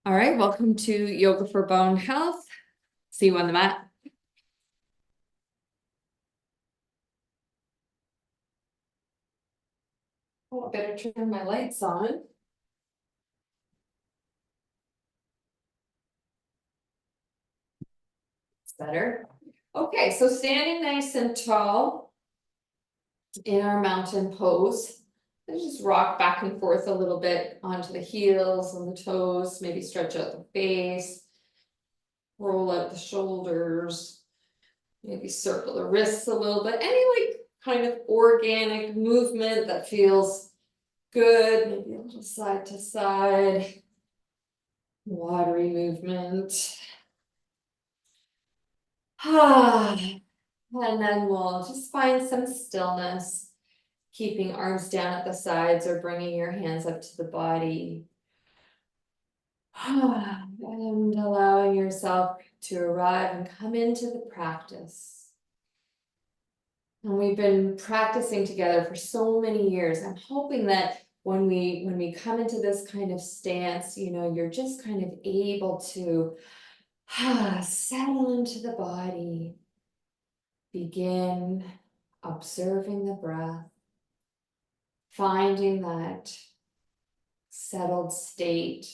All right, welcome to Yoga for Bone Health. See you on the mat. Oh, I better turn my lights on. It's better. Okay, so standing nice and tall in our mountain pose. Let's just rock back and forth a little bit onto the heels and the toes, maybe stretch out the face, roll out the shoulders, maybe circle the wrists a little bit. Any like kind of organic movement that feels good, maybe a little side to side. Watery movement. And then we'll just find some stillness, keeping arms down at the sides or bringing your hands up to the body. And allowing yourself to arrive and come into the practice. And we've been practicing together for so many years. I'm hoping that when we come into this kind of stance, you're just kind of able to settle into the body. Begin observing the breath, finding that settled state,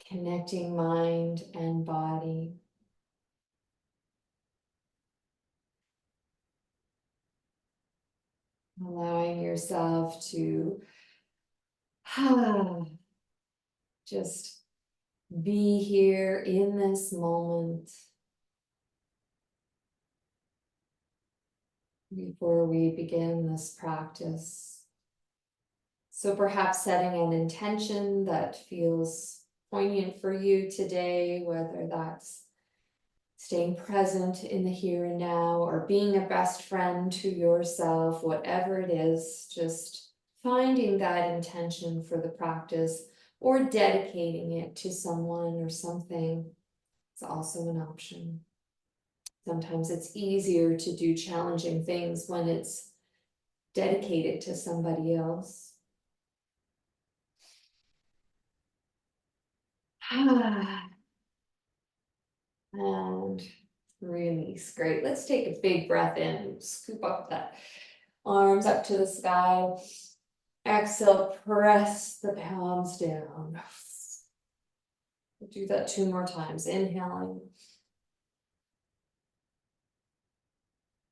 connecting mind and body. Allowing yourself to just be here in this moment before we begin this practice. So perhaps setting an intention that feels poignant for you today, whether that's staying present in the here and now or being a best friend to yourself, whatever it is, just finding that intention for the practice or dedicating it to someone or something is also an option. Sometimes it's easier to do challenging things when it's dedicated to somebody else. And release. Great. Let's take a big breath in. Scoop up that arms up to the sky. Exhale, press the palms down. We'll do that 2 more times. Inhaling.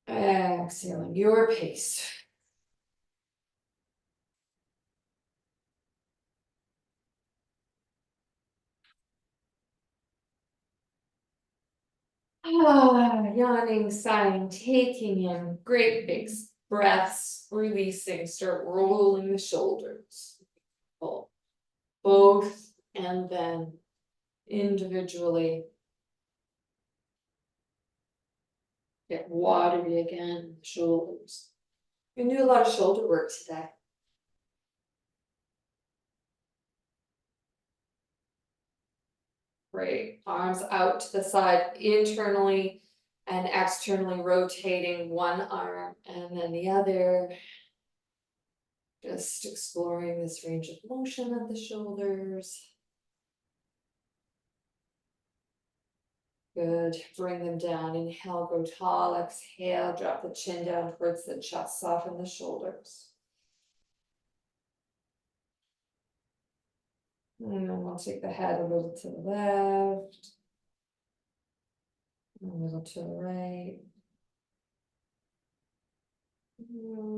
Exhaling, your pace. Yawning, sighing, taking in great big breaths, releasing, start rolling the shoulders. Pull both and then individually. Get watery again, shoulders. We can do a lot of shoulder work today. Great, arms out to the side, internally and externally rotating one arm and then the other. Just exploring this range of motion of the shoulders. Good, bring them down, inhale, go tall, exhale, drop the chin down towards the chest, soften the shoulders. And then we'll take the head a little to the left, a little to the right.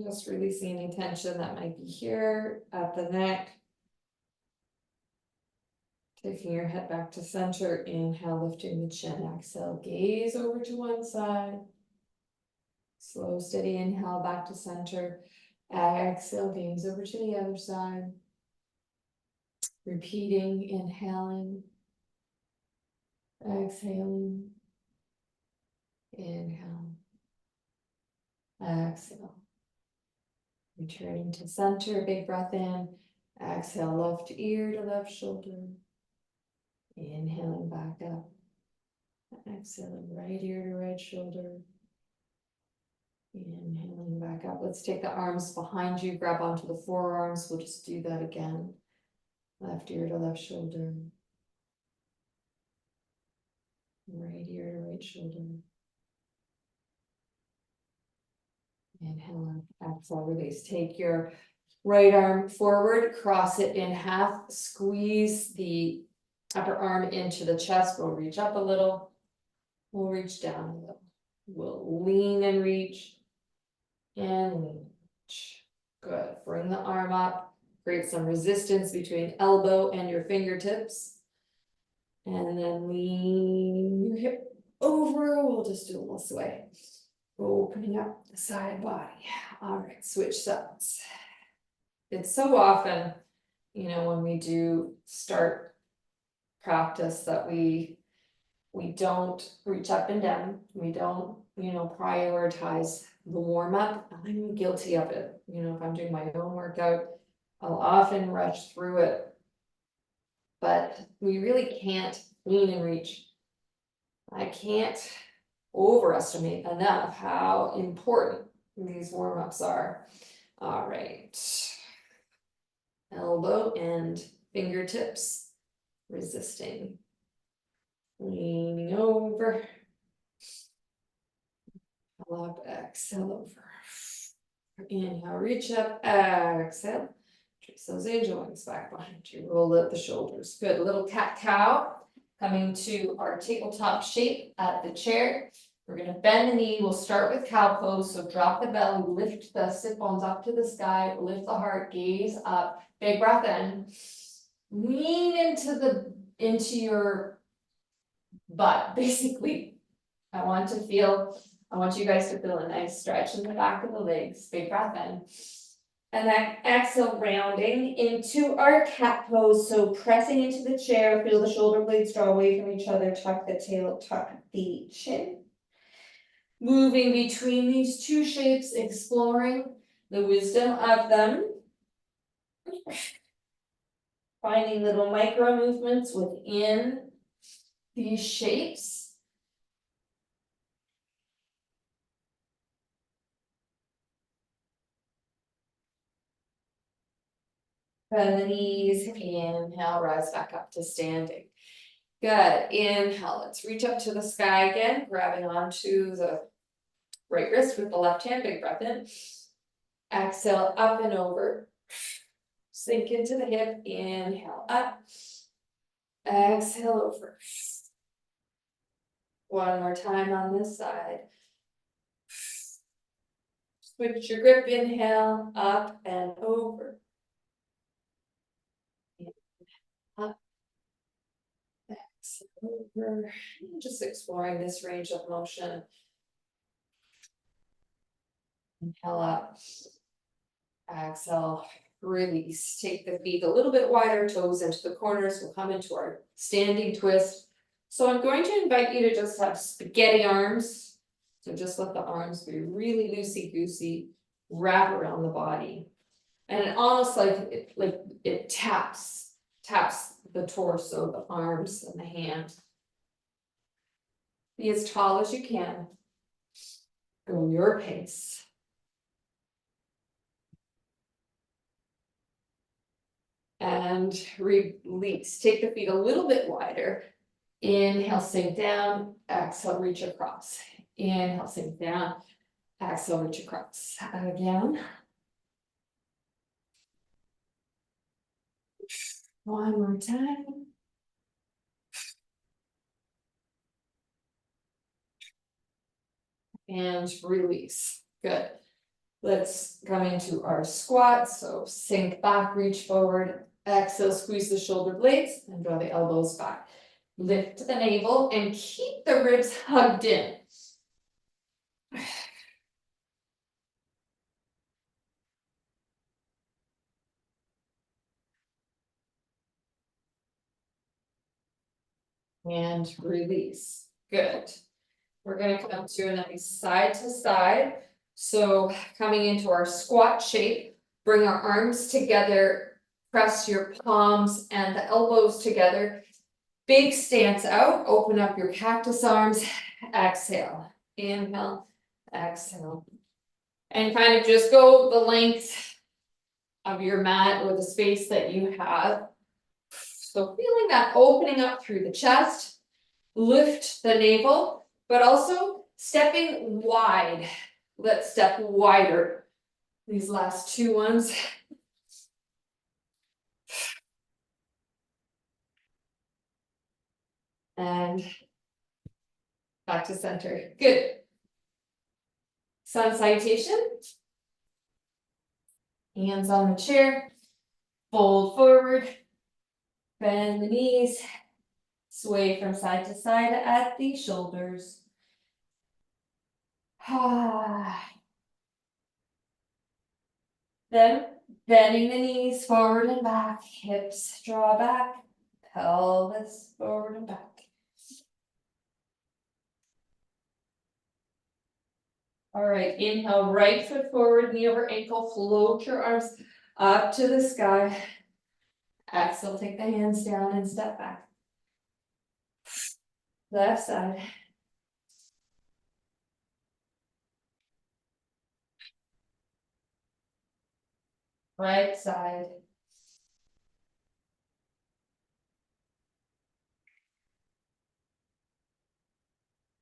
Just releasing any tension that might be here at the neck. Taking your head back to center, inhale, lifting the chin, exhale, gaze over to one side. Slow, steady inhale back to center. Exhale, gaze over to the other side. Repeating, inhaling, exhaling, inhale, exhale. Returning to center, big breath in. Exhale, left ear to left shoulder. Inhaling back up. Exhaling, right ear to right shoulder. Inhaling back up. Let's take the arms behind you, grab onto the forearms. We'll just do that again. Left ear to left shoulder. Right ear to right shoulder. Inhale, exhale, release. Take your right arm forward, cross it in half, squeeze the upper arm into the chest. We'll reach up a little. We'll reach down a little. We'll lean and reach. And reach. Good. Bring the arm up. Create some resistance between elbow and your fingertips. And then lean your hip over. We'll just do it this way. Opening up the side body. All right, switch sides. It's so often, when we do start practice that we don't reach up and down. We don't, prioritize the warm up. I'm guilty of it. If I'm doing my own workout, I'll often rush through it. But we really can't lean and reach. I can't overestimate enough how important these warm-ups are. All right. Elbow and fingertips resisting. Leaning over. Up, exhale over. Inhale, reach up, exhale. Trace those angel wings back behind you. Roll up the shoulders. Good. Little cat-cow. Coming to our tabletop shape at the chair. We're going to bend the knee. We'll start with cow pose. So drop the belly, lift the sit bones up to the sky, lift the heart, gaze up. Big breath in. Lean into your butt. Basically, I want you guys to feel a nice stretch in the back of the legs. Big breath in. And then exhale, rounding into our cat pose. So pressing into the chair, feel the shoulder blades draw away from each other, tuck the tail, tuck the chin. Moving between these two shapes, exploring the wisdom of them. Finding little micro movements within these shapes. Bend the knees, inhale, rise back up to standing. Good, inhale, let's reach up to the sky again, grabbing onto the right wrist with the left hand, big breath in. Exhale, up and over. Sink into the hip, inhale, up. Exhale, over. One more time on this side. Switch your grip, inhale, up and over. Up. Exhale, over. Just exploring this range of motion. Inhale up. Exhale, release. Take the feet a little bit wider, toes into the corners. We'll come into our standing twist. So I'm going to invite you to just have spaghetti arms. So just let the arms be really loosey-goosey, wrap around the body. And it almost like it taps the torso, the arms and the hand. Be as tall as you can. Go your pace. And release. Take the feet a little bit wider. Inhale, sink down. Exhale, reach across. Inhale, sink down. Exhale, reach across. Again. One more time. And release. Good. Let's come into our squat. So sink back, reach forward. Exhale, squeeze the shoulder blades and draw the elbows back. Lift the navel and keep the ribs hugged in. And release. Good. We're going to come to a nice side to side. So coming into our squat shape, bring our arms together, press your palms and the elbows together. Big stance out, open up your cactus arms, exhale, inhale, exhale. And kind of just go the length of your mat or the space that you have. So feeling that opening up through the chest, lift the navel, but also stepping wide. Let's step wider. These last two ones. And back to center. Good. Sun salutation. Hands on the chair. Fold forward. Bend the knees. Sway from side to side at the shoulders. Then bending the knees forward and back. Hips draw back. Pelvis forward and back. All right, inhale, right foot forward, knee over ankle, float your arms up to the sky. Exhale, take the hands down and step back. Left side. Right side.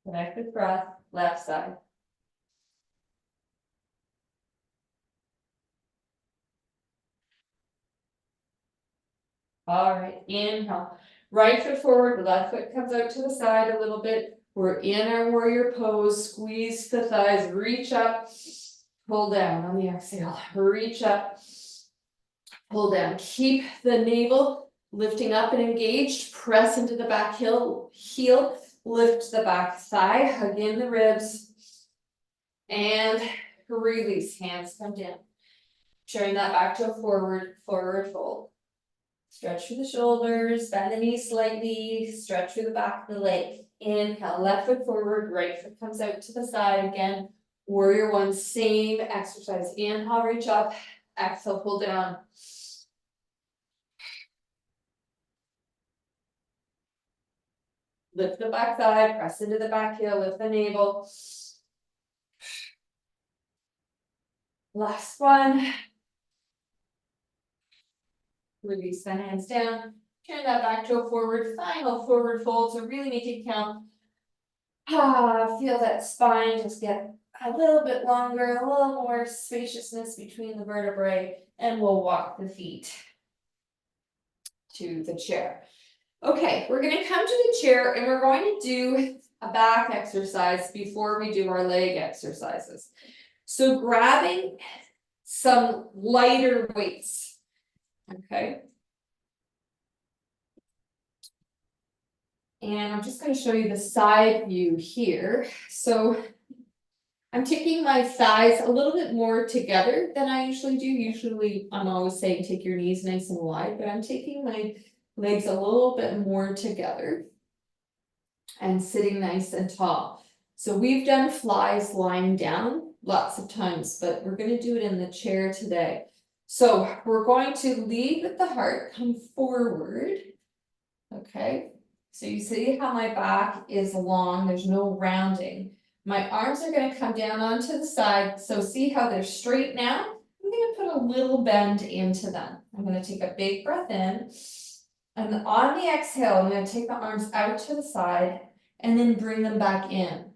Connect with breath, left side. All right, inhale. Right foot forward, left foot comes out to the side a little bit. We're in our warrior pose. Squeeze the thighs, reach up, pull down on the exhale. Reach up, pull down. Keep the navel lifting up and engaged. Press into the back heel. Lift the back thigh, hug in the ribs. And release, hands come down. Turn that back to a forward fold. Stretch through the shoulders, bend the knees slightly, stretch through the back of the leg. Inhale, left foot forward, right foot comes out to the side again. Warrior one, same exercise. Inhale, reach up, exhale, pull down. Lift the back thigh, press into the back heel, lift the navel. Last one. Release the hands down. Turn that back to a final forward fold. So really make it count. Feel that spine just get a little bit longer, a little more spaciousness between the vertebrae, and we'll walk the feet to the chair. Okay, we're going to come to the chair and we're going to do a back exercise before we do our leg exercises. So grabbing some lighter weights, okay? And I'm just going to show you the side view here. So I'm taking my thighs a little bit more together than I usually do. Usually I'm always saying take your knees nice and wide, but I'm taking my legs a little bit more together and sitting nice and tall. So we've done flies lying down lots of times, but we're going to do it in the chair today. So we're going to lead with the heart, come forward. Okay, so you see how my back is long, there's no rounding. My arms are going to come down onto the side, so see how they're straight now? I'm going to put a little bend into them. I'm going to take a big breath in, and on the exhale, I'm going to take the arms out to the side, and then bring them back in.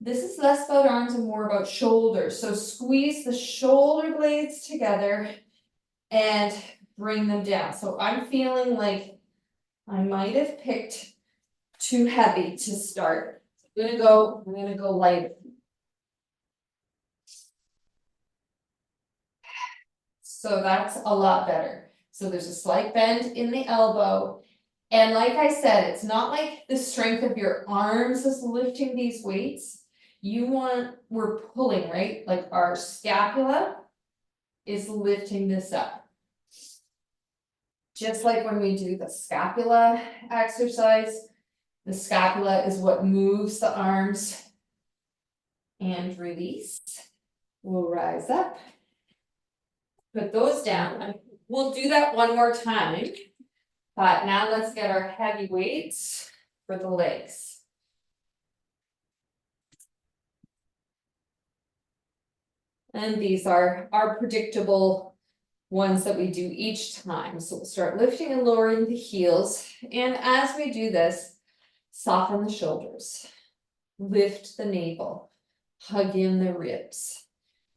This is less about arms and more about shoulders, so squeeze the shoulder blades together, and bring them down. So I'm feeling like I might have picked too heavy to start. I'm gonna go lighter. So that's a lot better. So there's a slight bend in the elbow. And like I said, it's not like the strength of your arms is lifting these weights. We're pulling, right? Like our scapula is lifting this up. Just like when we do the scapula exercise, the scapula is what moves the arms. And release. We'll rise up. Put those down. We'll do that one more time. But now let's get our heavy weights for the legs. And these are our predictable ones that we do each time. So we'll start lifting and lowering the heels. And as we do this, soften the shoulders, lift the navel, hug in the ribs.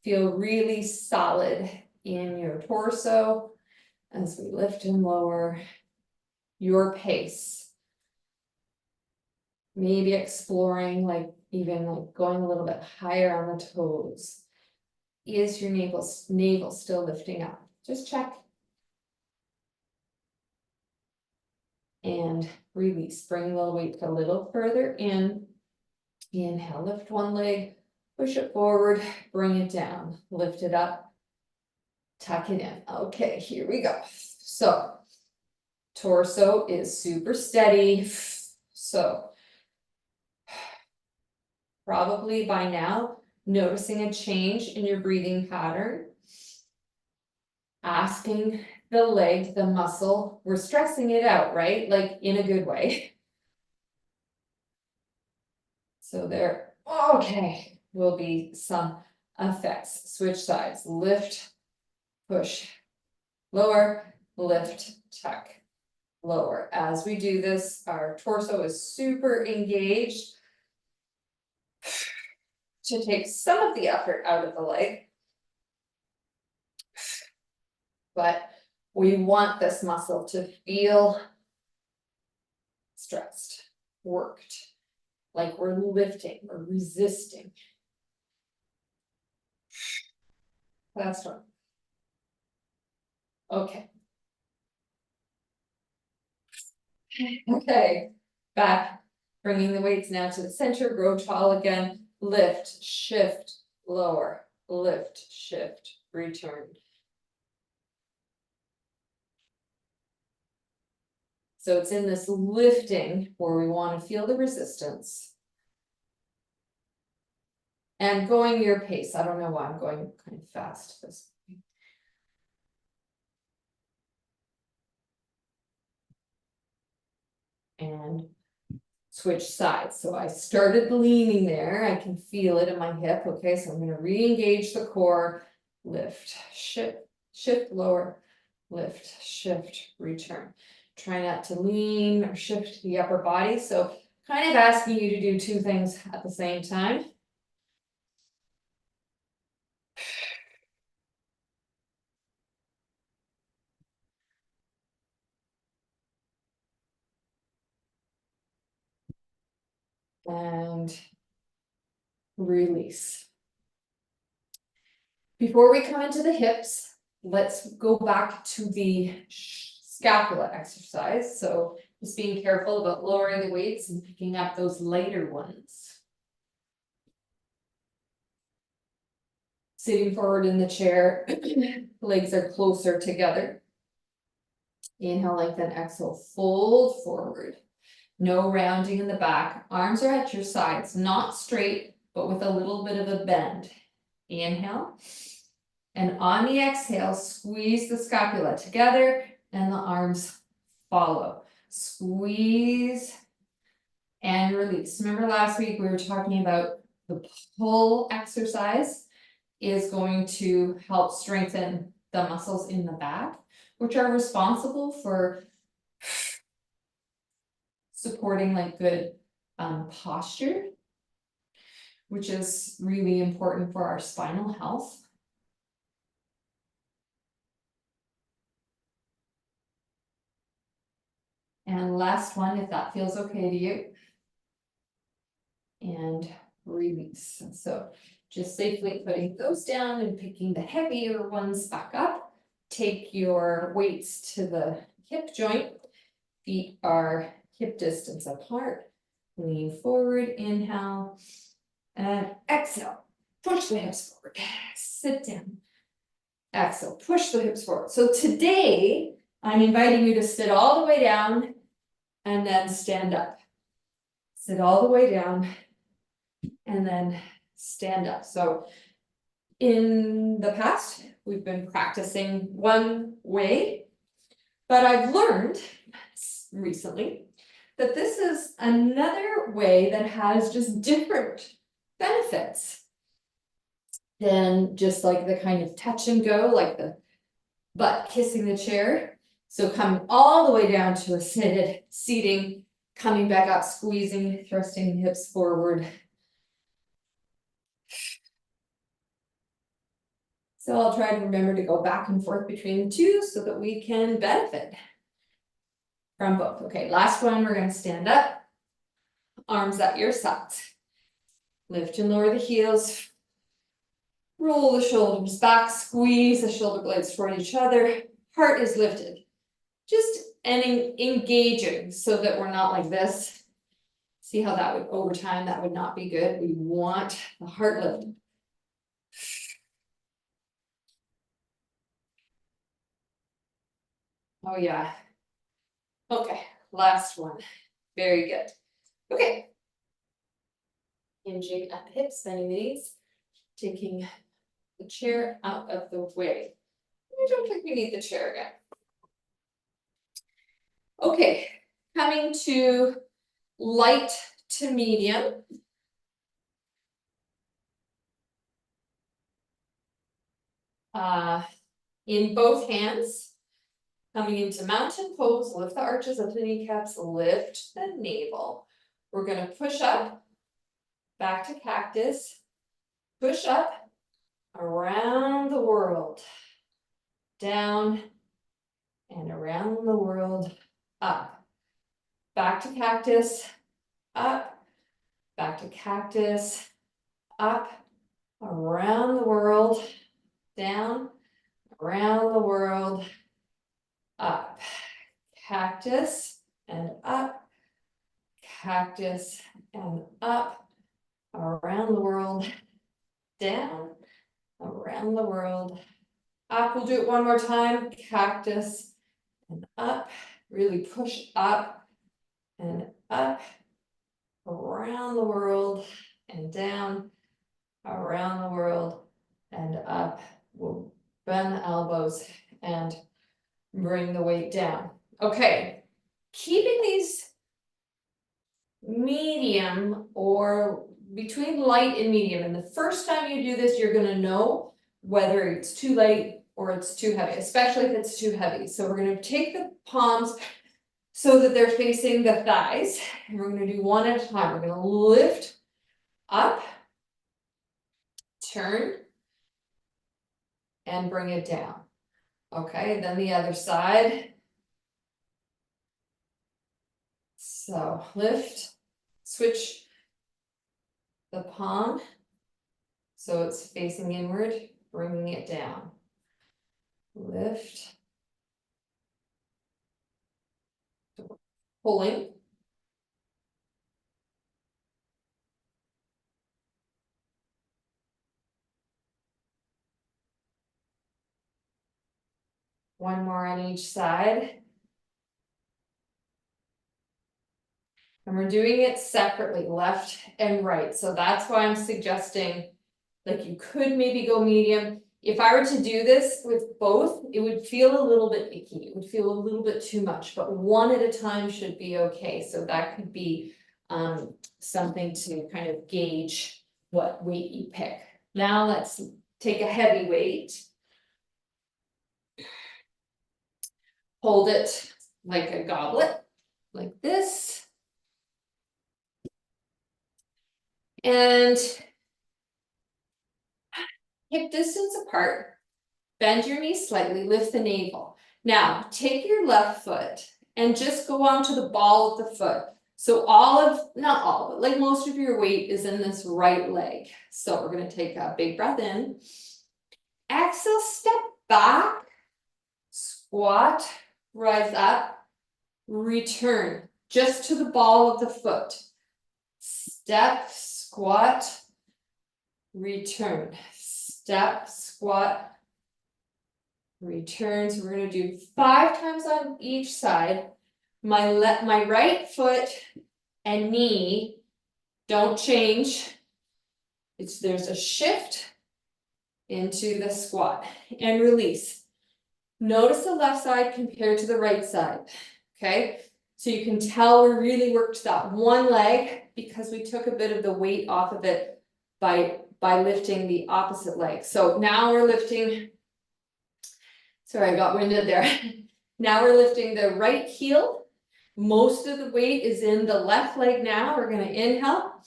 Feel really solid in your torso as we lift and lower your pace. Maybe exploring, like even like going a little bit higher on the toes. Is your navel still lifting up? Just check. And release. Bring the weight a little further in. Inhale, lift one leg, push it forward, bring it down, lift it up, tuck it in. Okay, here we go. So, torso is super steady. So, probably by now, noticing a change in your breathing pattern. Asking the leg, the muscle, we're stressing it out, right? Like in a good way. So there, okay, will be some effects. Switch sides, lift, push, lower, lift, tuck, lower. As we do this, our torso is super engaged to take some of the effort out of the leg. But we want this muscle to feel stressed, worked, like we're lifting or resisting. Last one. Okay. Okay, back, bringing the weights now to the center, grow tall again, lift, shift, lower, lift, shift, return. So it's in this lifting where we want to feel the resistance. And going your pace. I don't know why I'm going kind of fast this. And switch sides. So I started leaning there. I can feel it in my hip. Okay, so I'm going to re-engage the core. Lift, shift, lower, lift, shift, return. Try not to lean or shift the upper body. So kind of asking you to do two things at the same time. And release. Before we come into the hips, let's go back to the scapula exercise. So just being careful about lowering the weights and picking up those lighter ones. Sitting forward in the chair, legs are closer together. Inhale, lengthen, exhale, fold forward. No rounding in the back. Arms are at your sides, not straight, but with a little bit of a bend. Inhale. And on the exhale, squeeze the scapula together and the arms follow. Squeeze and release. Remember last week we were talking about the pull exercise is going to help strengthen the muscles in the back, which are responsible for supporting like good posture, which is really important for our spinal health. And last one, if that feels okay to you. And release. So just safely putting those down and picking the heavier ones back up. Take your weights to the hip joint. Feet are hip distance apart. Lean forward, inhale, and exhale. Push the hips forward. Sit down. Exhale, push the hips forward. So today, I'm inviting you to sit all the way down and then stand up. Sit all the way down and then stand up. So in the past, we've been practicing one way, but I've learned recently that this is another way that has just different benefits than just like the kind of touch and go, like the butt kissing the chair. So coming all the way down to a seated seating, coming back up, squeezing, thrusting the hips forward. So I'll try to remember to go back and forth between the two so that we can benefit from both. Okay, last one, we're gonna stand up. Arms at your sides. Lift and lower the heels. Roll the shoulders back, squeeze the shoulder blades toward each other. Heart is lifted. Just engaging so that we're not like this. See how that would, over time, that would not be good. We want the heart lifted. Oh yeah. Okay, last one. Very good. Okay. Hinging at the hips, bending the knees, taking the chair out of the way. I don't think we need the chair again. Okay, coming to light to medium. In both hands. Coming into mountain pose, lift the arches of the kneecaps, lift the navel. We're gonna push up, back to cactus, push up, around the world, down, and around the world, up. Back to cactus, up, back to cactus, up, around the world, down, around the world, up. Cactus and up, cactus and up, around the world, down, around the world, up. We'll do it one more time. Cactus and up, really push up and up, around the world and down, around the world and up. We'll bend the elbows and bring the weight down. Okay, keeping these medium or between light and medium. And the first time you do this, you're gonna know whether it's too light or it's too heavy, especially if it's too heavy. So we're gonna take the palms so that they're facing the thighs. And we're gonna do one at a time. We're gonna lift up, turn, and bring it down. Okay, then the other side. So lift, switch the palm so it's facing inward, bringing it down. Lift, pulling. One more on each side. And we're doing it separately, left and right. So that's why I'm suggesting, like, you could maybe go medium. If I were to do this with both, it would feel a little bit icky. It would feel a little bit too much, but one at a time should be okay. So that could be something to kind of gauge what weight you pick. Now let's take a heavy weight. Hold it like a goblet, like this. And hip distance apart, bend your knees slightly, lift the navel. Now, take your left foot and just go onto the ball of the foot. So not all, but like most of your weight is in this right leg. So we're gonna take a big breath in. Exhale, step back, squat, rise up, return, just to the ball of the foot. Step, squat, return, step, squat, return. So we're gonna do 5 times on each side. My right foot and knee don't change. There's a shift into the squat and release. Notice the left side compared to the right side, okay? So you can tell we really worked that one leg because we took a bit of the weight off of it by lifting the opposite leg. So now we're lifting. Sorry, I got winded there. Now we're lifting the right heel. Most of the weight is in the left leg now. We're gonna inhale,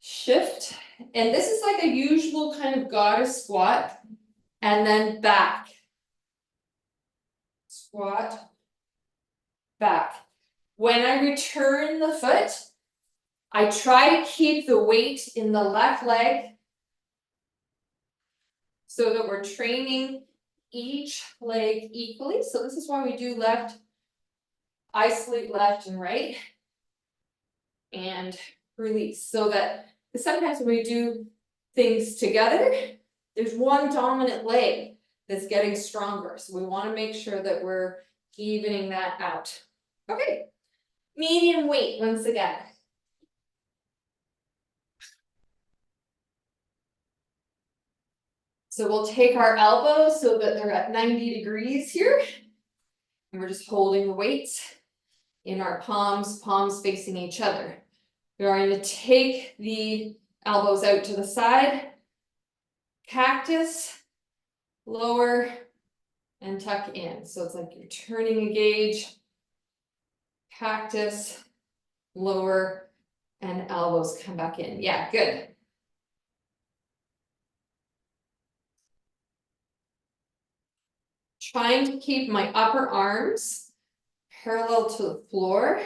shift, and this is like a usual kind of goddess squat, and then back. Squat, back. When I return the foot, I try to keep the weight in the left leg so that we're training each leg equally. So this is why we do left, isolate left and right, and release. So that sometimes when we do things together, there's one dominant leg that's getting stronger. So we want to make sure that we're evening that out. Okay, medium weight once again. So we'll take our elbows so that they're at 90 degrees here. And we're just holding the weights in our palms, palms facing each other. We're going to take the elbows out to the side, cactus, lower, and tuck in. So it's like you're turning a gauge, cactus, lower, and elbows come back in. Yeah, good. Trying to keep my upper arms parallel to the floor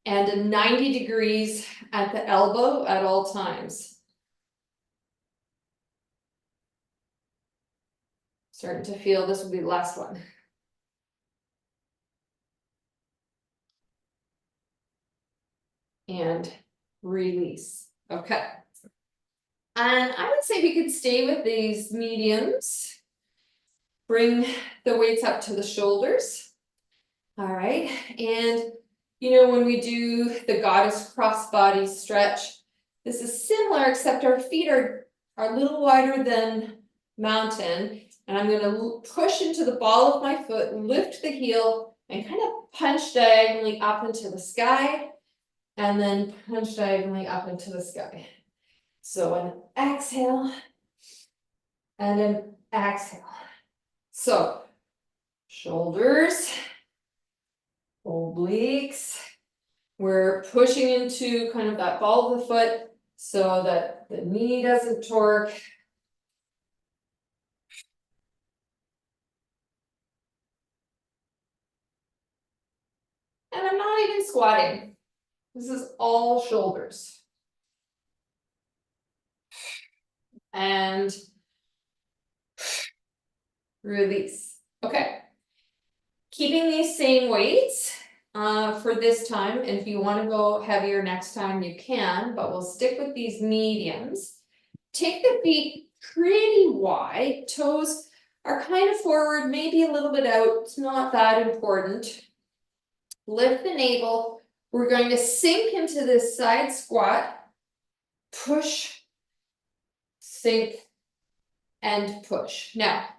and 90 degrees at the elbow at all times. Starting to feel this will be the last one. And release. Okay. And I would say we could stay with these mediums. Bring the weights up to the shoulders. All right. And you know, when we do the goddess crossbody stretch, this is similar, except our feet are a little wider than mountain. And I'm going to push into the ball of my foot, lift the heel, and kind of punch diagonally up into the sky. And then punch diagonally up into the sky. So an exhale and an exhale. So shoulders, obliques. We're pushing into kind of that ball of the foot so that the knee doesn't torque. And I'm not even squatting. This is all shoulders. And release. Okay. Keeping these same weights for this time. And if you want to go heavier next time, you can, but we'll stick with these mediums. Take the feet pretty wide. Toes are kind of forward, maybe a little bit out. It's not that important. Lift the navel. We're going to sink into this side squat. Push, sink, and push. Now,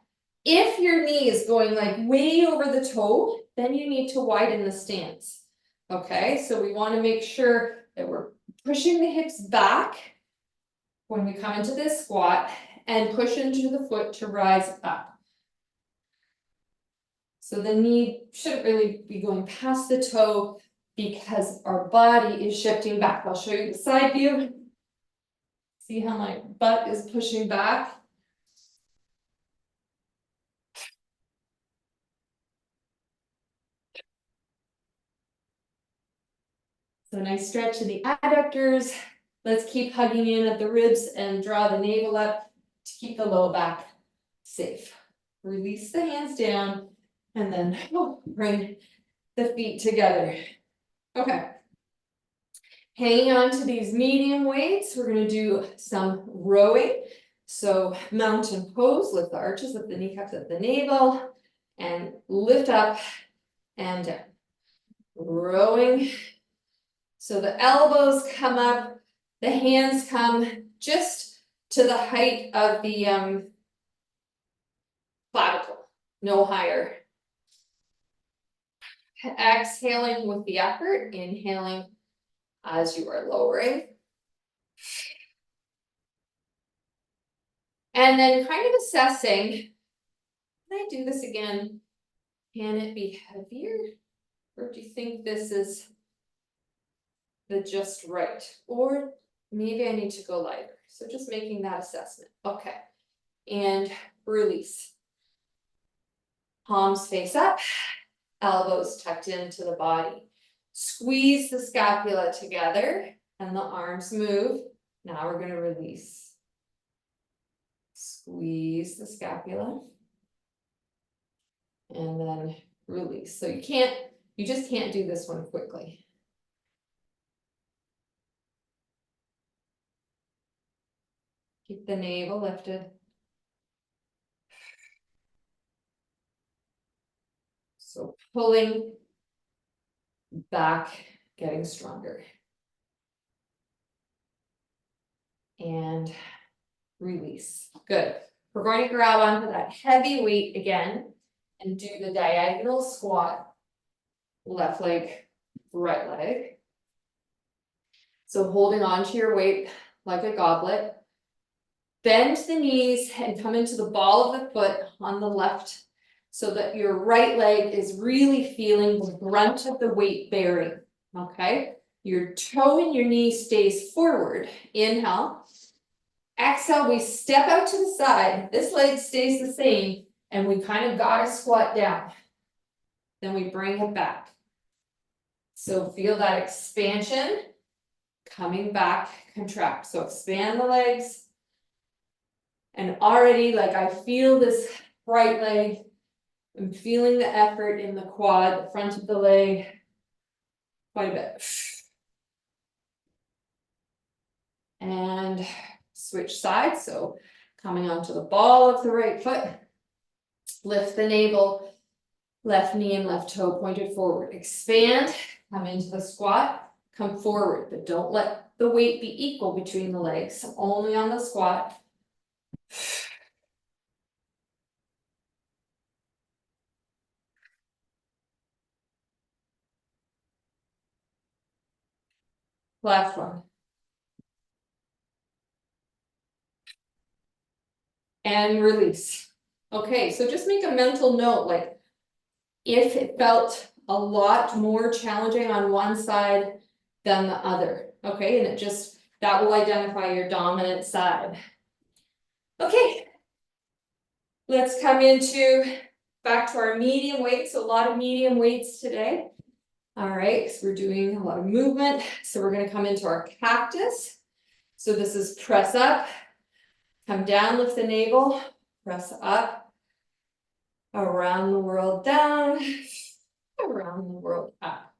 if your knee is going like way over the toe, then you need to widen the stance. Okay, so we want to make sure that we're pushing the hips back when we come into this squat and push into the foot to rise up. So the knee shouldn't really be going past the toe because our body is shifting back. I'll show you the side view. See how my butt is pushing back? So nice stretch in the adductors. Let's keep hugging in at the ribs and draw the navel up to keep the low back safe. Release the hands down and then bring the feet together. Okay. Hanging on to these medium weights, we're going to do some rowing. So mountain pose, lift the arches of the kneecaps at the navel and lift up and down. Rowing. So the elbows come up, the hands come just to the height of the clavicle, no higher. Exhaling with the effort, inhaling as you are lowering. And then kind of assessing Can I do this again? Can it be heavier? Or do you think this is the just right? Or maybe I need to go lighter. So just making that assessment. Okay. And release. Palms face up, elbows tucked into the body. Squeeze the scapula together and the arms move. Now we're going to release. Squeeze the scapula and then release. So you just can't do this one quickly. Keep the navel lifted. So pulling back, getting stronger. And release. Good. We're going to grab onto that heavy weight again and do the diagonal squat. Left leg, right leg. So holding on to your weight like a goblet. Bend the knees and come into the ball of the foot on the left so that your right leg is really feeling the brunt of the weight bearing, okay? Your toe and your knee stays forward. Inhale. Exhale, we step out to the side. This leg stays the same, and we kind of gotta squat down. Then we bring it back. So feel that expansion, coming back, contract. So expand the legs. And already, like I feel this right leg, I'm feeling the effort in the quad, the front of the leg, quite a bit. And switch sides, so coming onto the ball of the right foot, lift the navel, left knee and left toe pointed forward, expand, come into the squat, come forward, but don't let the weight be equal between the legs, only on the squat. Last one. And release. Okay, so just make a mental note, like if it felt a lot more challenging on one side than the other, okay, and that will identify your dominant side. Okay, let's come back to our medium weights, a lot of medium weights today. All right, so we're doing a lot of movement, so we're gonna come into our cactus. So this is press up, come down, lift the navel, press up, around the world down, around the world up.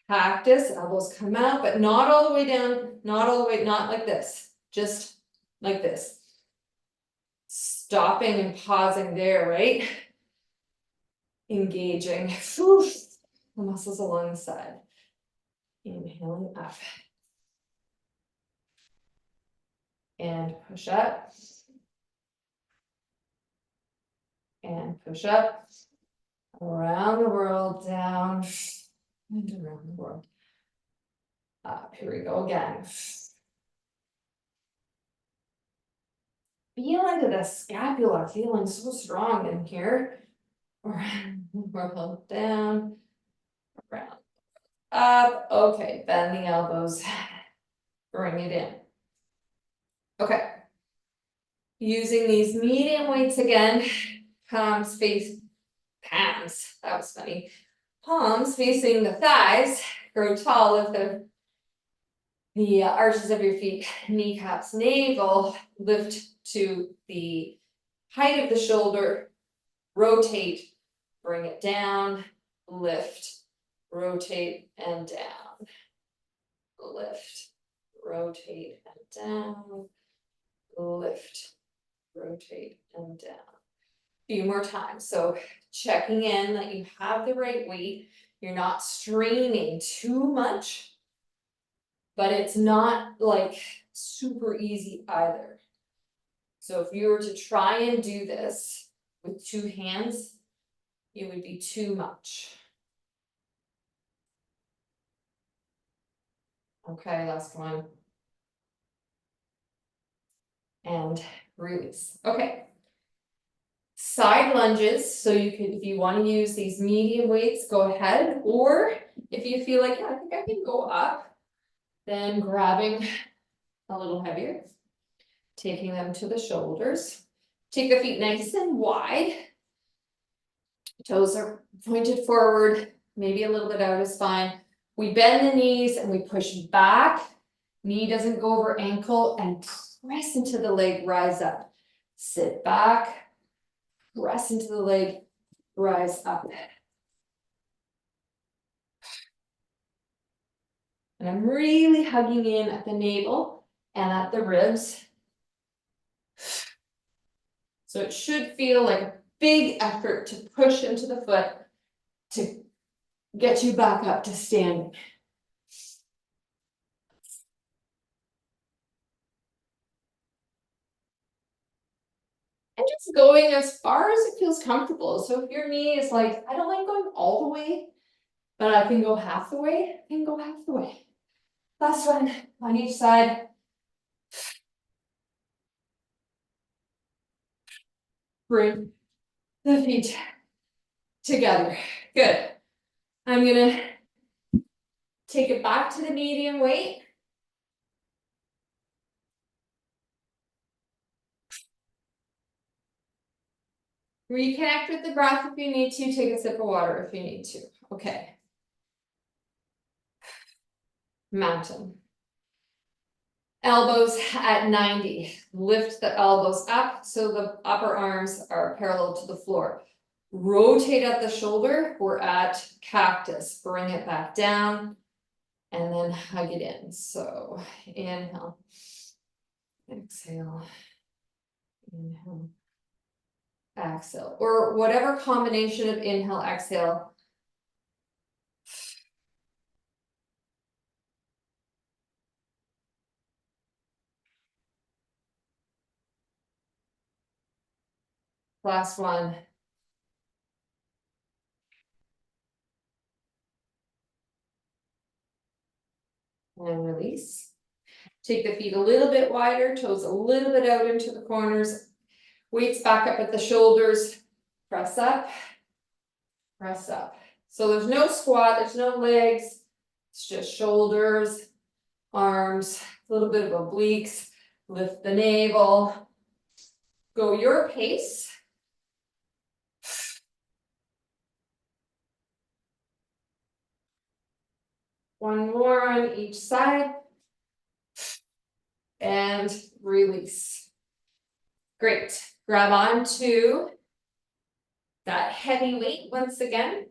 Cactus, elbows come out, but not all the way down, not all the way, not like this, just like this. Stopping and pausing there, right? Engaging the muscles along the side. Inhaling up. And push up. And push up. Around the world, down. And around the world. Up. Here we go again. Feel into the scapula, feeling so strong in here. Around the world, down. Around. Up. Okay, bend the elbows. Bring it in. Okay. Using these medium weights again. Palms, that was funny. Palms facing the thighs, grow tall with the arches of your feet, kneecaps, navel, lift to the height of the shoulder, rotate, bring it down, lift, rotate and down, lift, rotate and down, lift, rotate and down. Few more times. So checking in that you have the right weight, you're not straining too much, but it's not like super easy either. So if you were to try and do this with two hands, it would be too much. Okay, last one. And release. Okay. Side lunges, so you can, if you want to use these medium weights, go ahead, or if you feel like, yeah, I think I can go up, then grabbing a little heavier, taking them to the shoulders, take the feet nice and wide, toes are pointed forward, maybe a little bit out is fine. We bend the knees and we push back, knee doesn't go over ankle, and press into the leg, rise up, sit back, press into the leg, rise up. And I'm really hugging in at the navel and at the ribs. So it should feel like a big effort to push into the foot to get you back up to standing. And just going as far as it feels comfortable. So if your knee is like, I don't like going all the way, but I can go half the way, I can go half the way. Last one on each side. Bring the feet together. Good. I'm gonna take it back to the medium weight. Reconnect with the breath if you need to. Take a sip of water if you need to. Okay. Mountain. Elbows at 90. Lift the elbows up so the upper arms are parallel to the floor. Rotate at the shoulder. We're at cactus. Bring it back down and then hug it in. So inhale. Exhale. Inhale. Exhale. Or whatever combination of inhale, exhale. Last one. And release. Take the feet a little bit wider, toes a little bit out into the corners. Weights back up at the shoulders. Press up. Press up. So there's no squat, there's no legs. It's just shoulders, arms, a little bit of obliques. Lift the navel. Go your pace. One more on each side. And release. Great. Grab onto that heavy weight once again.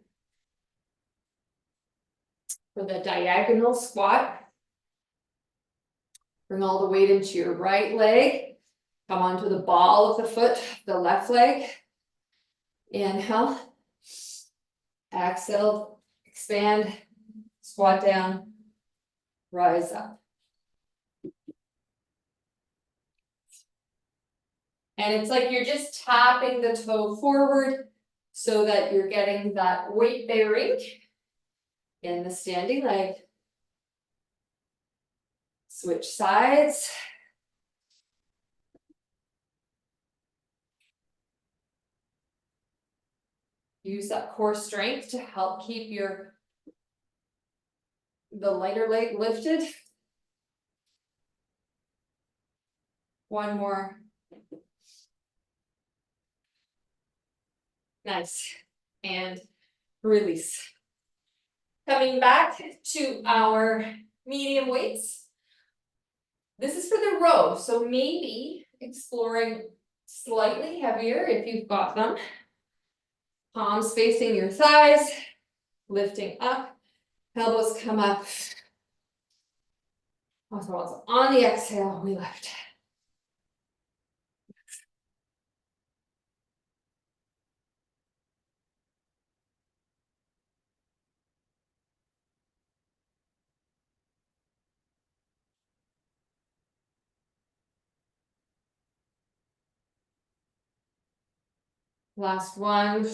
For the diagonal squat. Bring all the weight into your right leg. Come onto the ball of the foot, the left leg. Inhale. Exhale. Expand. Squat down. Rise up. And it's like you're just tapping the toe forward so that you're getting that weight bearing in the standing leg. Switch sides. Use that core strength to help keep the lighter leg lifted. One more. Nice. And release. Coming back to our medium weights. This is for the row, so maybe exploring slightly heavier if you've got them. Palms facing your thighs, lifting up, elbows come up. On the exhale, we lift. Last one.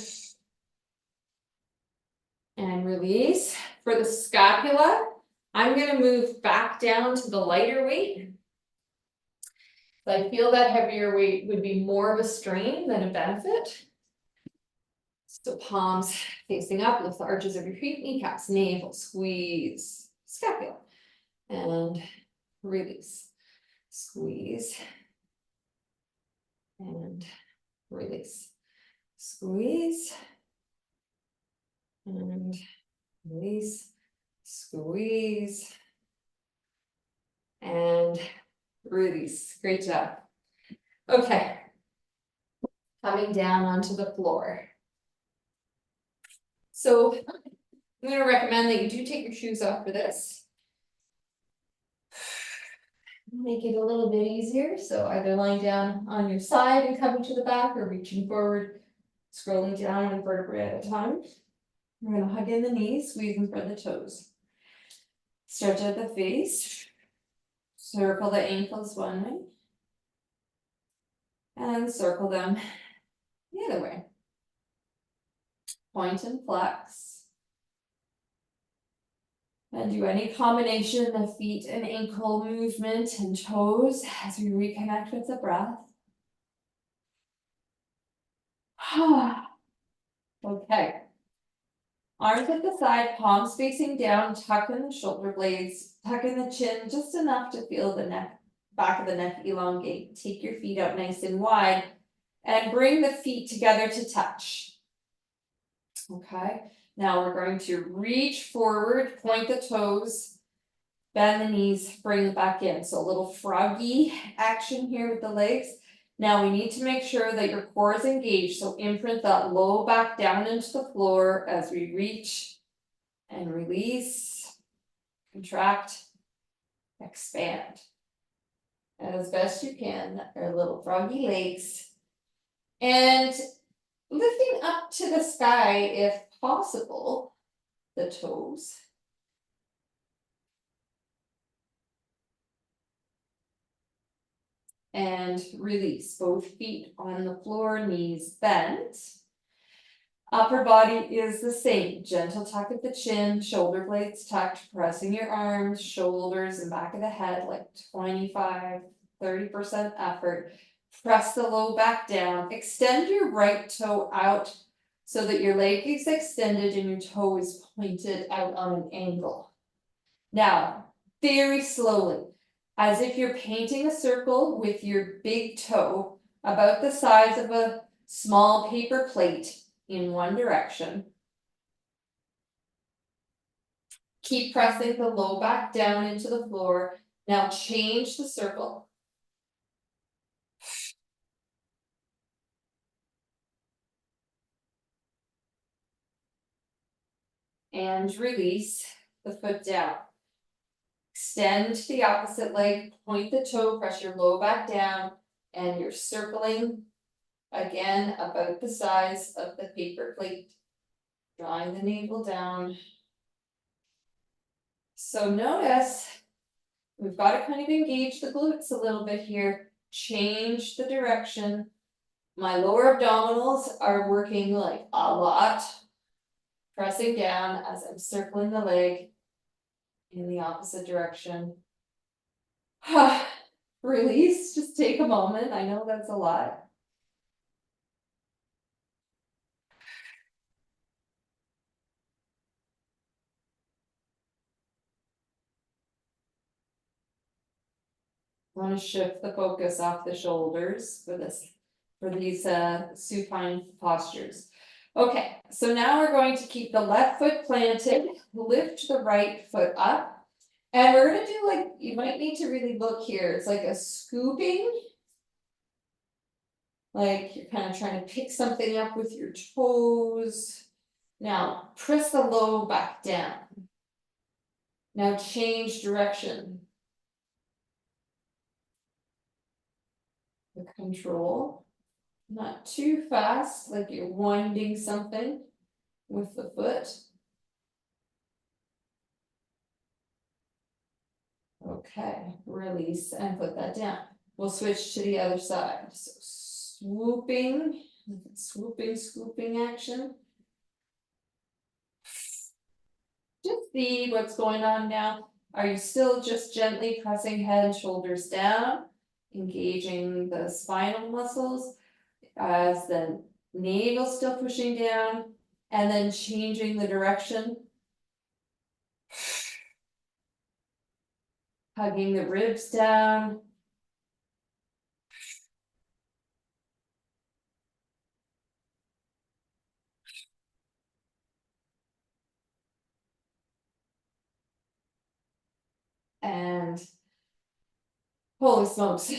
And release. For the scapula, I'm going to move back down to the lighter weight. So I feel that heavier weight would be more of a strain than a benefit. So palms facing up, lift the arches of your feet, kneecaps, navel, squeeze, scapula, and release. Squeeze, and release. Squeeze, and release. Squeeze, and release. Great job. Okay. Coming down onto the floor. So I'm going to recommend that you do take your shoes off for this. Make it a little bit easier. So either lying down on your side and coming to the back, or reaching forward, scrolling down one vertebrae at a time. We're going to hug in the knees, squeeze and spread the toes. Stretch out the face. Circle the ankles one way. And circle them the other way. Point and flex. And do any combination of feet and ankle movement and toes as we reconnect with the breath. Okay. Arms at the side, palms facing down, tuck in the shoulder blades, tuck in the chin just enough to feel the neck, back of the neck elongate. Take your feet out nice and wide and bring the feet together to touch. Okay. Now we're going to reach forward, point the toes, bend the knees, bring it back in. So a little froggy action here with the legs. Now we need to make sure that your core is engaged. So imprint that low back down into the floor as we reach and release, contract, expand. As best you can, our little froggy legs. And lifting up to the sky, if possible, the toes. And release, both feet on the floor, knees bent. Upper body is the same, gentle tuck at the chin, shoulder blades tucked, pressing your arms, shoulders and back of the head like 25-30% effort. Press the low back down, extend your right toe out so that your leg is extended and your toe is pointed out on an angle. Now, very slowly, as if you're painting a circle with your big toe about the size of a small paper plate in one direction. Keep pressing the low back down into the floor. Now change the circle. And release the foot down. Extend the opposite leg, point the toe, press your low back down, and you're circling again about the size of the paper plate. Drawing the navel down. So notice, we've got to kind of engage the glutes a little bit here. Change the direction. My lower abdominals are working like a lot. Pressing down as I'm circling the leg in the opposite direction. Release, just take a moment. I know that's a lot. I want to shift the focus off the shoulders for these supine postures. Okay, so now we're going to keep the left foot planted, lift the right foot up, and we're going to do like, you might need to really look here. It's like a scooping, like you're kind of trying to pick something up with your toes. Now press the low back down. Now change direction. The control, not too fast, like you're winding something with the foot. Okay, release and put that down. We'll switch to the other side. So swooping, scooping action. Just see what's going on now. Are you still just gently pressing head and shoulders down? engaging the spinal muscles as the navel still pushing down, and then changing the direction. Hugging the ribs down. And holy smokes,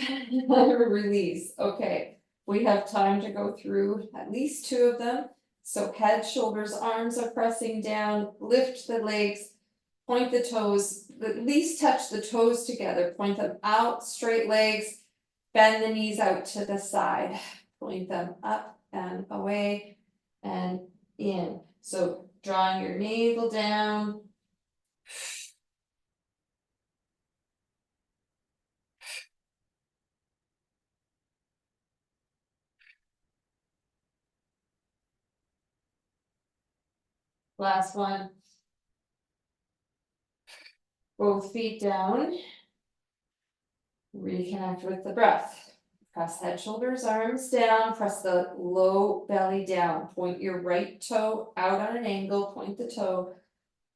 release. Okay, we have time to go through at least 2 of them. So head, shoulders, arms are pressing down, lift the legs, point the toes, at least touch the toes together, point them out, straight legs, bend the knees out to the side, point them up and away and in. So drawing your navel down. Last one. Both feet down. Reconnect with the breath. Press head, shoulders, arms down, press the low belly down. Point your right toe out on an angle, point the toe.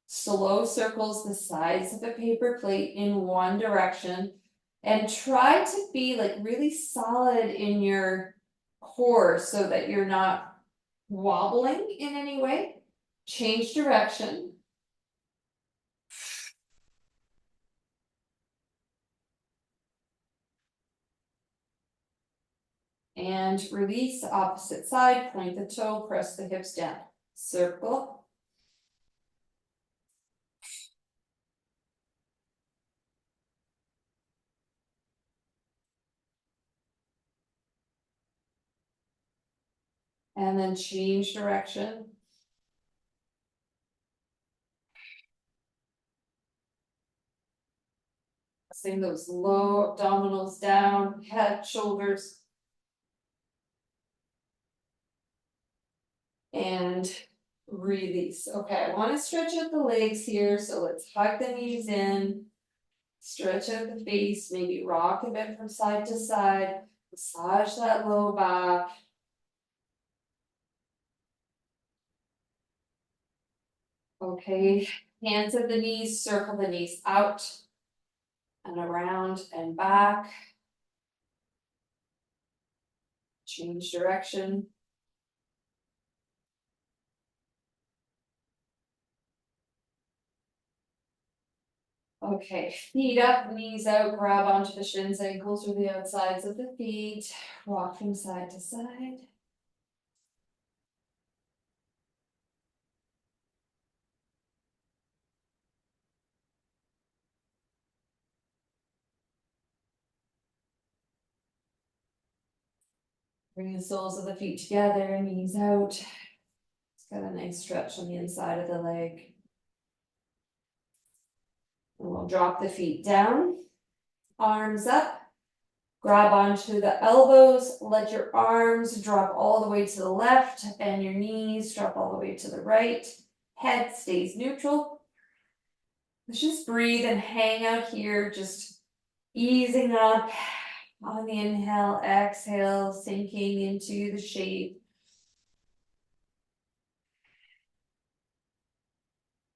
Slow circles the sides of a paper plate in one direction. And try to be like really solid in your core so that you're not wobbling in any way. Change direction. And release opposite side, point the toe, press the hips down. Circle. And then change direction. Pressing those low abdominals down, head, shoulders. And release. Okay, I want to stretch out the legs here, so let's hug the knees in. Stretch out the face, maybe rock a bit from side to side. Massage that low back. Okay, hands at the knees, circle the knees out and around and back. Change direction. Okay, feet up, knees out, grab onto the shins, ankles, or the outsides of the feet. Rock from side to side. Bring the soles of the feet together, knees out. It's got a nice stretch on the inside of the leg. And we'll drop the feet down, arms up, grab onto the elbows, let your arms drop all the way to the left and your knees drop all the way to the right. Head stays neutral. Let's just breathe and hang out here, just easing up on the inhale, exhale, sinking into the shape.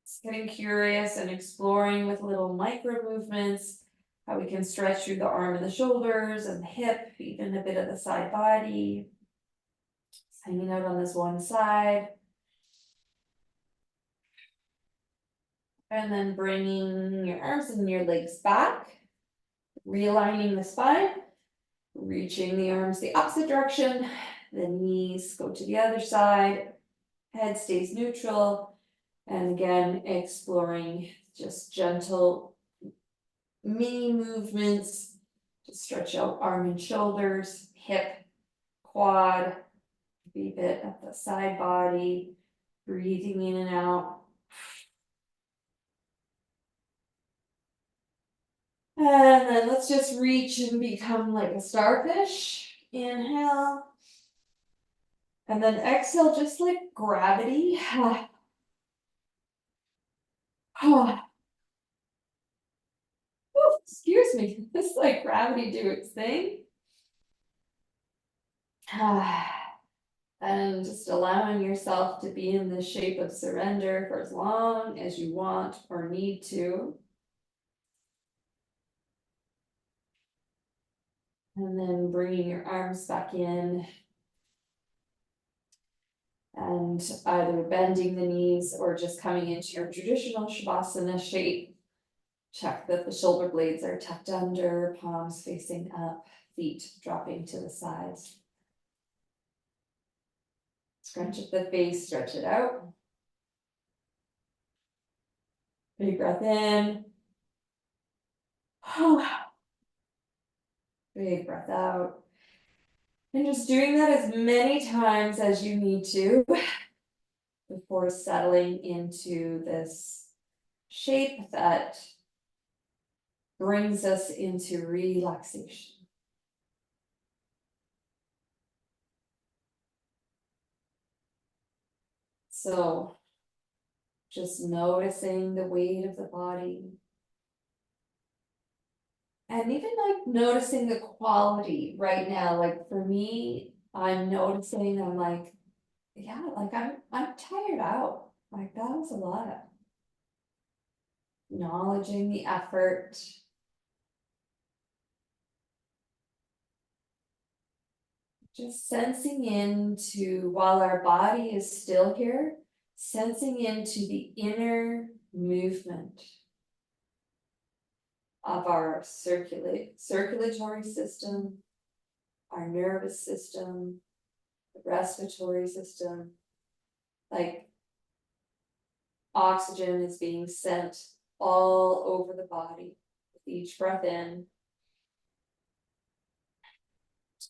Just getting curious and exploring with little micro movements, how we can stretch through the arm and the shoulders and the hip, even a bit of the side body. Just hanging out on this one side. And then bringing your arms and your legs back, realigning the spine, reaching the arms the opposite direction, the knees go to the other side, head stays neutral, and again, exploring just gentle mini movements to stretch out arm and shoulders, hip, quad, be a bit at the side body, breathing in and out. And then let's just reach and become like a starfish. Inhale. And then exhale, just like gravity. Excuse excuse me, it's like gravity do its thing. And just allowing yourself to be in the shape of surrender for as long as you want or need to. And then bringing your arms back in and either bending the knees or just coming into your traditional Shavasana shape. Check that the shoulder blades are tucked under, palms facing up, feet dropping to the sides. Scrunch up the face, stretch it out. Big breath in. Big breath out. And just doing that as many times as you need to before settling into this shape that brings us into relaxation. So just noticing the weight of the body. And even like noticing the quality right now, like for me, I'm noticing, I'm like, yeah, like I'm tired out. Like that was a lot. Acknowledging the effort. Just sensing into, while our body is still here, sensing into the inner movement of our circulatory system, our nervous system, the respiratory system. Like oxygen is being sent all over the body with each breath in.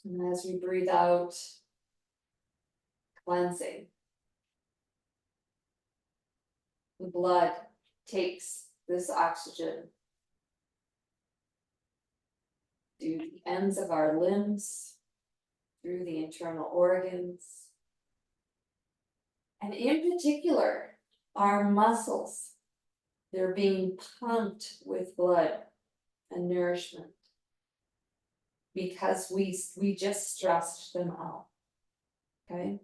And as we breathe out, cleansing. The blood takes this oxygen to the ends of our limbs, through the internal organs, and in particular, our muscles. They're being pumped with blood and nourishment because we just stressed them out. Okay,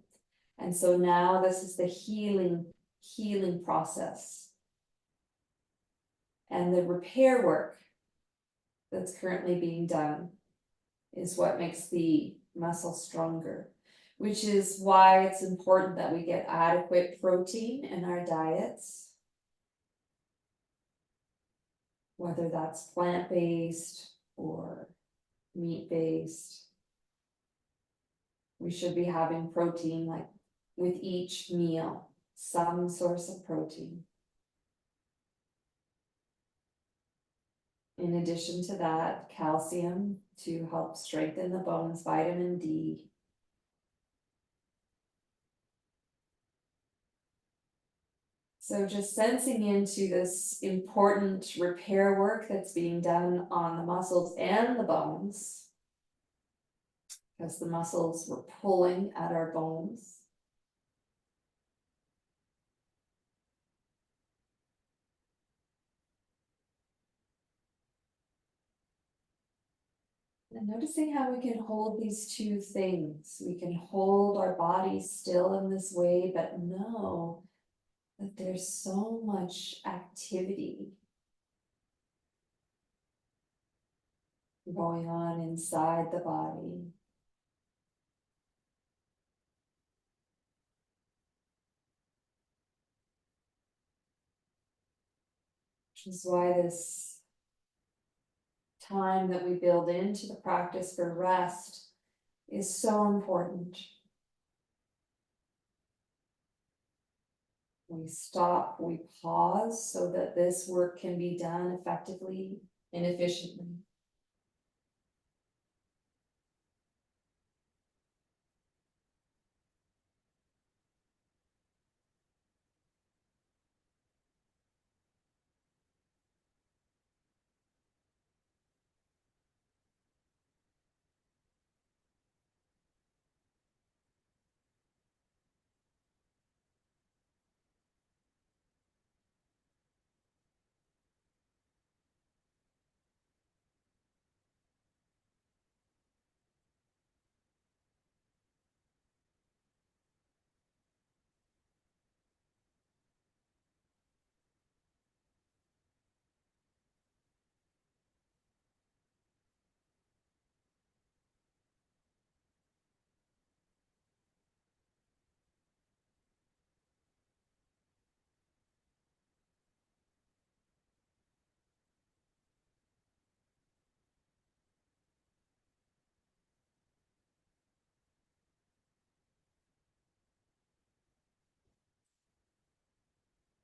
and so now this is the healing process, and the repair work that's currently being done is what makes the muscle stronger, which is why it's important that we get adequate protein in our diets, whether that's plant-based or meat-based. We should be having protein like with each meal, some source of protein. In addition to that, calcium to help strengthen the bones, vitamin D. So just sensing into this important repair work that's being done on the muscles and the bones, because the muscles were pulling at our bones. And noticing how we can hold these two things. We can hold our bodies still in this way, but know that there's so much activity going on inside the body. Which is why this time that we build into the practice for rest is so important. We stop, we pause so that this work can be done effectively and efficiently.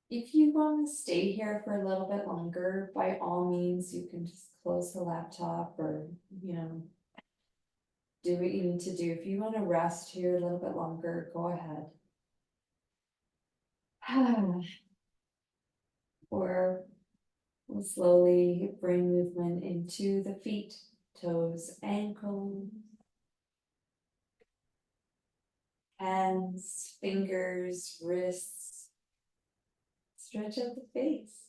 If you want to stay here for a little bit longer, by all means, you can just close the laptop or, do what you need to do. If you want to rest here a little bit longer, go ahead. Or we'll slowly bring movement into the feet, toes, ankles, hands, fingers, wrists. Stretch out the face.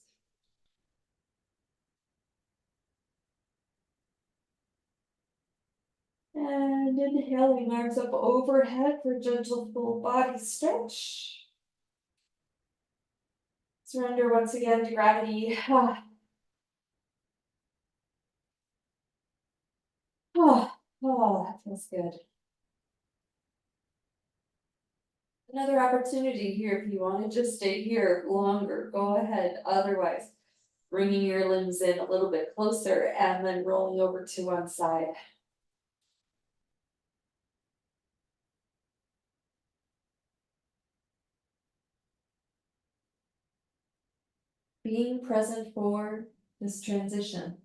And inhaling, arms up overhead for gentle full body stretch. Surrender once again to gravity. That feels good. Another opportunity here if you want to just stay here longer, go ahead. Otherwise, bringing your limbs in a little bit closer and then rolling over to one side. Being present for this transition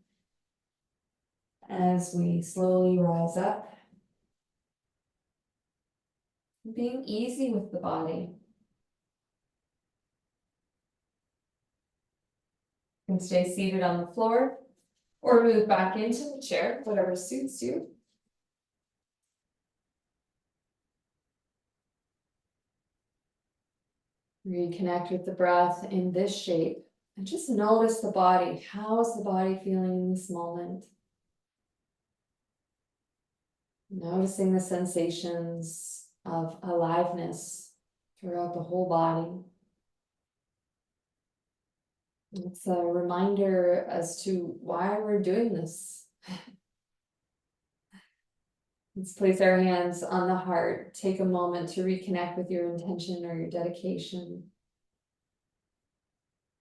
as we slowly rise up. Being easy with the body. You can stay seated on the floor or move back into the chair, whatever suits you. Reconnect with the breath in this shape and just notice the body. How is the body feeling in this moment? Noticing the sensations of aliveness throughout the whole body. It's a reminder as to why we're doing this. Let's place our hands on the heart. Take a moment to reconnect with your intention or your dedication.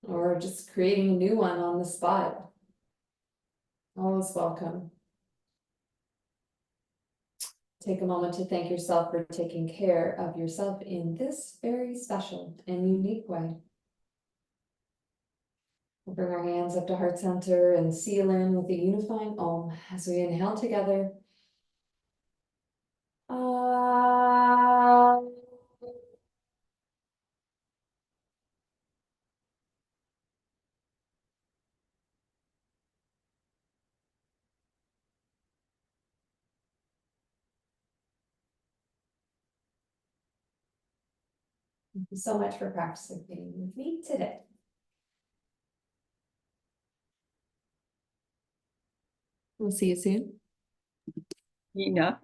Or just creating a new one on the spot. Always welcome. Take a moment to thank yourself for taking care of yourself in this very special and unique way. We'll bring our hands up to heart center and seal in with the unifying Om as we inhale together. Thank you so much for practicing with me today. We'll see you soon. Enough.